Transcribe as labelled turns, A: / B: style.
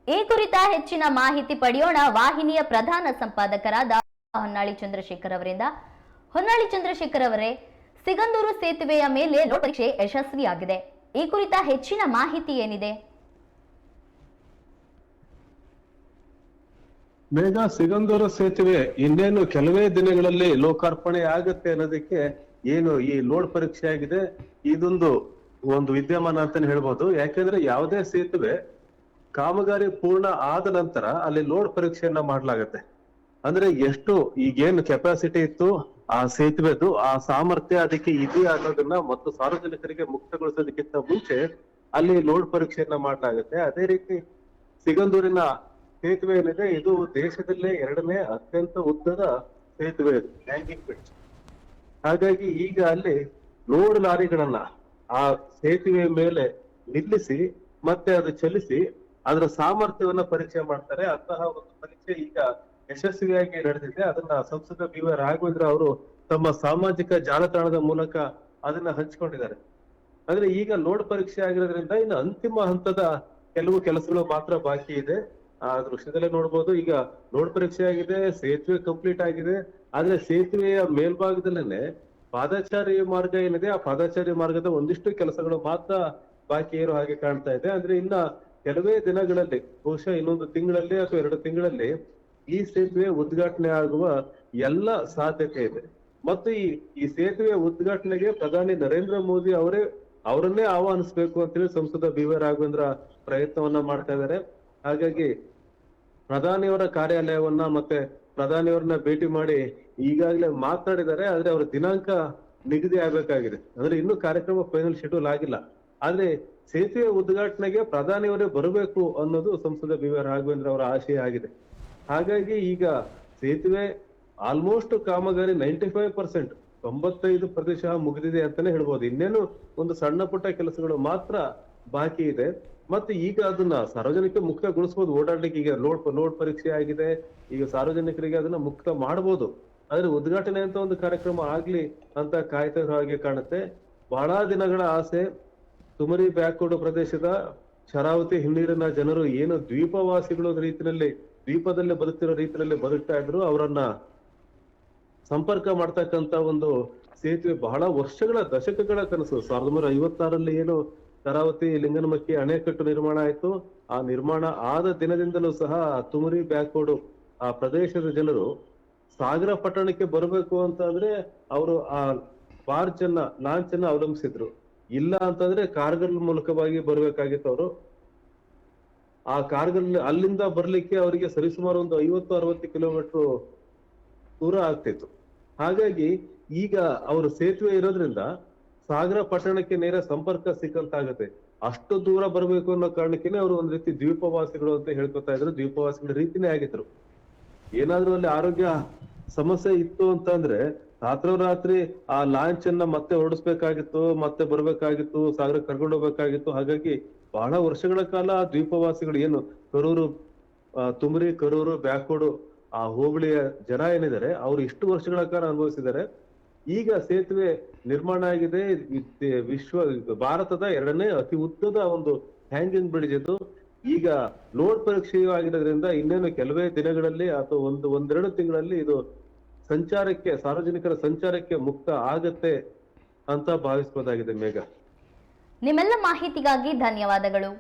A: ಈ ಕುರಿತ ಹೆಚ್ಚಿನ ಮಾಹಿತಿ ಪಡೆಯೋಣ ವಾಹಿನಿಯ ಪ್ರಧಾನ ಸಂಪಾದಕರಾದ ಹೊನ್ನಾಳಿ ಚಂದ್ರಶೇಖರ್ ಅವರಿಂದ. ಹೊನ್ನಾಳಿ ಚಂದ್ರಶೇಖರ್ ಅವರೇ, ಸಿಗಂದೂರು ಸೇತುವೆಯ ಮೇಲೆ ಲೋಡ್ ಪರೀಕ್ಷೆ ಯಶಸ್ವಿಯಾಗಿದೆ. ಈ ಕುರಿತ ಹೆಚ್ಚಿನ ಮಾಹಿತಿ ಏನಿದೆ?
B: ಬೇಗ ಸಿಗಂದೂರು ಸೇತುವೆ ಇನ್ನೇನು ಕೆಲವೇ ದಿನಗಳಲ್ಲಿ ಲೋಕಾರ್ಪಣೆ ಆಗುತ್ತೆ ಅನ್ನೋದಕ್ಕೆ ಏನು ಈ ಲೋಡ್ ಪರೀಕ್ಷೆ ಆಗಿದೆ, ಇದೊಂದು ವಿದ್ಯಮಾನ ಅಂತಾನೆ ಹೇಳ್ಬೋದು. ಯಾಕೆಂದ್ರೆ ಯಾವುದೇ ಸೇತುವೆ ಕಾಮಗಾರಿ ಪೂರ್ಣ ಆದ ನಂತರ ಅಲ್ಲಿ ಲೋಡ್ ಪರೀಕ್ಷೆಯನ್ನ ಮಾಡ್ಲಾಗತ್ತೆ. ಅಂದ್ರೆ ಎಷ್ಟು ಈಗೇನು ಕೆಪಾಸಿಟಿ ಇತ್ತು ಆ ಸೇತುವೆದು, ಆ ಸಾಮರ್ಥ್ಯ ಅದಕ್ಕೆ ಇದೆಯಾ ಅನ್ನೋದನ್ನ ಮತ್ತು ಸಾರ್ವಜನಿಕರಿಗೆ ಮುಕ್ತಗೊಳಿಸೋದಕ್ಕಿಂತ ಮುಂಚೆ ಅಲ್ಲಿ ಲೋಡ್ ಪರೀಕ್ಷೆಯನ್ನ ಮಾಡ್ಲಾಗತ್ತೆ. ಅದೇ ರೀತಿ ಸಿಗಂದೂರಿನ ಸೇತುವೆ ಏನಿದೆ, ಇದು ದೇಶದಲ್ಲೇ 2ನೇ ಅತ್ಯಂತ ಉದ್ದದ ಸೇತುವೆ, ಹ್ಯಾಂಗಿಂಗ್ ಬ್ರಿಡ್ಜ್. ಹಾಗಾಗಿ ಈಗ ಅಲ್ಲಿ ಲೋಡ್ ಲಾರಿಗಳನ್ನ ಆ ಸೇತುವೆ ಮೇಲೆ ನಿಲ್ಲಿಸಿ ಮತ್ತೆ ಅದು ಚಲಿಸಿ ಅದರ ಸಾಮರ್ಥ್ಯವನ್ನ ಪರೀಕ್ಷೆ ಮಾಡ್ತಾರೆ. ಅಂತಹ ಒಂದು ಪರೀಕ್ಷೆ ಈಗ ಯಶಸ್ವಿಯಾಗಿ ನಡೆದಿದೆ. ಅದನ್ನ ಸಂಸದ ಬಿ ವೈ ರಾಘವೇಂದ್ರ ಅವರು ತಮ್ಮ ಸಾಮಾಜಿಕ ಜಾಲತಾಣದ ಮೂಲಕ ಅದನ್ನ ಹಂಚಿಕೊಂಡಿದ್ದಾರೆ. ಅಂದ್ರೆ ಈಗ ಲೋಡ್ ಪರೀಕ್ಷೆ ಆಗಿರೋದ್ರಿಂದ ಇನ್ನು ಅಂತಿಮ ಹಂತದ ಕೆಲವು ಕೆಲಸಗಳು ಮಾತ್ರ ಬಾಕಿ ಇದೆ. ಆ ದೃಶ್ಯದಲ್ಲೇ ನೋಡ್ಬೋದು, ಈಗ ಲೋಡ್ ಪರೀಕ್ಷೆ ಆಗಿದೆ, ಸೇತುವೆ ಕಂಪ್ಲೀಟ್ ಆಗಿದೆ. ಆದ್ರೆ ಸೇತುವೆಯ ಮೇಲ್ಭಾಗದಲ್ಲೇನೆ ಪಾದಚಾರಿ ಮಾರ್ಗ ಏನಿದೆ, ಆ ಪಾದಚಾರಿ ಮಾರ್ಗದ ಒಂದಿಷ್ಟು ಕೆಲಸಗಳು ಮಾತ್ರ ಬಾಕಿ ಇರೋ ಹಾಗೆ ಕಾಣ್ತಾ ಇದೆ. ಅಂದ್ರೆ ಇನ್ನ ಕೆಲವೇ ದಿನಗಳಲ್ಲಿ, ಬಹುಶಃ ಇನ್ನೊಂದು ತಿಂಗಳಲ್ಲಿ ಅಥವಾ 2 ತಿಂಗಳಲ್ಲಿ ಈ ಸೇತುವೆ ಉದ್ಘಾಟನೆ ಆಗುವ ಎಲ್ಲ ಸಾಧ್ಯತೆ ಇದೆ. ಮತ್ತು ಈ ಸೇತುವೆ ಉದ್ಘಾಟನೆಗೆ ಪ್ರಧಾನಿ ನರೇಂದ್ರ ಮೋದಿ ಅವರನ್ನೇ ಆಹ್ವಾನಿಸ್ಬೇಕು ಅಂತೇಳಿ ಸಂಸದ ಬಿ ವೈ ರಾಘವೇಂದ್ರ ಪ್ರಯತ್ನವನ್ನ ಮಾಡ್ತಾ ಇದ್ದಾರೆ. ಹಾಗಾಗಿ ಪ್ರಧಾನಿಯವರ ಕಾರ್ಯಾಲಯವನ್ನ ಮತ್ತೆ ಪ್ರಧಾನಿಯವರನ್ನ ಭೇಟಿ ಮಾಡಿ ಈಗಾಗಲೇ ಮಾತನಾಡಿದ್ದಾರೆ. ಆದ್ರೆ ಅವರ ದಿನಾಂಕ ನಿಗದಿ ಆಗ್ಬೇಕಾಗಿದೆ. ಅಂದ್ರೆ ಇನ್ನೂ ಕಾರ್ಯಕ್ರಮ ಫೈನಲ್ ಶೆಡ್ಯೂಲ್ ಆಗಿಲ್ಲ. ಆದ್ರೆ ಸೇತುವೆ ಉದ್ಘಾಟನೆಗೆ ಪ್ರಧಾನಿಯವರೇ ಬರಬೇಕು ಅನ್ನೋದು ಸಂಸದ ಬಿ ವೈ ರಾಘವೇಂದ್ರ ಅವರ ಆಶಯ ಆಗಿದೆ. ಹಾಗಾಗಿ ಈಗ ಸೇತುವೆ ಆಲ್ಮೋಸ್ಟ್ ಕಾಮಗಾರಿ 95%, 95% ಮುಗಿದಿದೆ ಅಂತಾನೆ ಹೇಳ್ಬೋದು. ಇನ್ನೇನು ಒಂದು ಸಣ್ಣ ಪುಟ್ಟ ಕೆಲಸಗಳು ಮಾತ್ರ ಬಾಕಿ ಇದೆ. ಮತ್ತೆ ಈಗ ಅದನ್ನ ಸಾರ್ವಜನಿಕ ಮುಕ್ತಗೊಳಿಸಬಹುದು, ಓಡಾಡ್ಲಿಕ್ಕೆ. ಈಗ ಲೋಡ್ ಪರೀಕ್ಷೆ ಆಗಿದೆ, ಈಗ ಸಾರ್ವಜನಿಕರಿಗೆ ಅದನ್ನ ಮುಕ್ತ ಮಾಡಬಹುದು. ಆದ್ರೆ ಉದ್ಘಾಟನೆ ಅಂತ ಒಂದು ಕಾರ್ಯಕ್ರಮ ಆಗ್ಲಿ ಅಂತ ಕಾಯ್ತಾ ಇರೋ ಹಾಗೆ ಕಾಣುತ್ತೆ. ಬಹಳ ದಿನಗಳ ಆಸೆ. ತುಮರಿ ಬ್ಯಾಕ್ವರ್ಡ್ ಪ್ರದೇಶದ ಶರಾವತಿ ಹಿನ್ನೀರಿನ ಜನರು ಏನು ದ್ವೀಪವಾಸಿಗಳು ದ್ವೀಪದಲ್ಲಿ ಬದುಕ್ತಿರೋ ರೀತಿಯಲ್ಲಿ ಬದುಕ್ತಾ ಇದ್ರು, ಅವರನ್ನ ಸಂಪರ್ಕ ಮಾಡ್ತಕ್ಕಂತ ಒಂದು ಸೇತುವೆ ಬಹಳ ವರ್ಷಗಳ ದಶಕಗಳ ಕನಸು. 1956ರಲ್ಲಿ ಏನು ಶರಾವತಿ ಲಿಂಗನಮಕ್ಕಿ ಅಣೆಕಟ್ಟು ನಿರ್ಮಾಣ ಆಯ್ತು, ಆ ನಿರ್ಮಾಣ ಆದ ದಿನದಿಂದಲೂ ಸಹ ತುಮರಿ ಬ್ಯಾಕ್ವರ್ಡ್ ಆ ಪ್ರದೇಶದ ಜನರು ಸಾಗರ ಪಟ್ಟಣಕ್ಕೆ ಬರಬೇಕು ಅಂತಂದ್ರೆ ಅವರು ಆ ಲಾಂಚ್ ಅನ್ನ ಅವಲಂಬಿಸಿದ್ರು. ಇಲ್ಲ ಅಂತಂದ್ರೆ ಕಾರ್ಗಲ್ ಮೂಲಕವಾಗಿ ಬರ್ಬೇಕಾಗಿತ್ತು. ಅವರು ಆ ಕಾರ್ಗಲ್ ಅಲ್ಲಿಂದ ಬರ್ಲಿಕ್ಕೆ ಅವರಿಗೆ ಸರಿಸುಮಾರು ಒಂದು 50-60 ಕಿಲೋಮೀಟರ್ ದೂರ ಆಗ್ತಿತ್ತು. ಹಾಗಾಗಿ ಈಗ ಅವರು ಸೇತುವೆ ಇರೋದ್ರಿಂದ ಸಾಗರ ಪಟ್ಟಣಕ್ಕೆ ನೇರ ಸಂಪರ್ಕ ಸಿಕ್ಕಂತಾಗತ್ತೆ. ಅಷ್ಟು ದೂರ ಬರಬೇಕು ಅನ್ನೋ ಕಾರಣಕ್ಕೇನೆ ಅವರು ಒಂದ್ ರೀತಿ ದ್ವೀಪವಾಸಿಗಳು ಅಂತ ಹೇಳ್ಕೊತಾ ಇದ್ರು. ದ್ವೀಪವಾಸಿಗಳ ರೀತಿನೇ ಆಗಿದ್ರು. ಏನಾದ್ರೂ ಅಲ್ಲಿ ಆರೋಗ್ಯ ಸಮಸ್ಯೆ ಇತ್ತು ಅಂತಂದ್ರೆ ರಾತ್ರೋರಾತ್ರಿ ಆ ಲಾಂಚ್ ಅನ್ನ ಮತ್ತೆ ಹೊರಡಿಸ್ಬೇಕಾಗಿತ್ತು, ಮತ್ತೆ ಬರ್ಬೇಕಾಗಿತ್ತು, ಸಾಗರ ಕರ್ಕೊಂಡು ಹೋಗ್ಬೇಕಾಗಿತ್ತು. ಹಾಗಾಗಿ ಬಹಳ ವರ್ಷಗಳ ಕಾಲ ಆ ದ್ವೀಪವಾಸಿಗಳು ಏನು ತುಮರಿ ಕರೂರು ಬ್ಯಾಕ್ವರ್ಡ್ ಆ ಹೋಬಳಿಯ ಜನ ಏನಿದ್ದಾರೆ, ಅವ್ರು ಇಷ್ಟು ವರ್ಷಗಳ ಕಾಲ ಅನುಭವಿಸಿದ್ದಾರೆ. ಈಗ ಸೇತುವೆ ನಿರ್ಮಾಣ ಆಗಿದೆ. ಭಾರತದ 2ನೇ ಅತಿ ಉದ್ದದ ಒಂದು ಹ್ಯಾಂಗಿಂಗ್ ಬ್ರಿಡ್ಜ್ ಇದು. ಈಗ ಲೋಡ್ ಪರೀಕ್ಷೆಯೂ ಆಗಿರೋದ್ರಿಂದ ಇನ್ನೇನು ಕೆಲವೇ ದಿನಗಳಲ್ಲಿ ಅಥವಾ ಒಂದೆರಡು ತಿಂಗಳಲ್ಲಿ ಇದು ಸಾರ್ವಜನಿಕರ ಸಂಚಾರಕ್ಕೆ ಮುಕ್ತ ಆಗತ್ತೆ ಅಂತ ಭಾವಿಸಬಹುದಾಗಿದೆ. ಮೇಘ,
A: ನಿಮ್ಮೆಲ್ಲ ಮಾಹಿತಿಗಾಗಿ ಧನ್ಯವಾದಗಳು.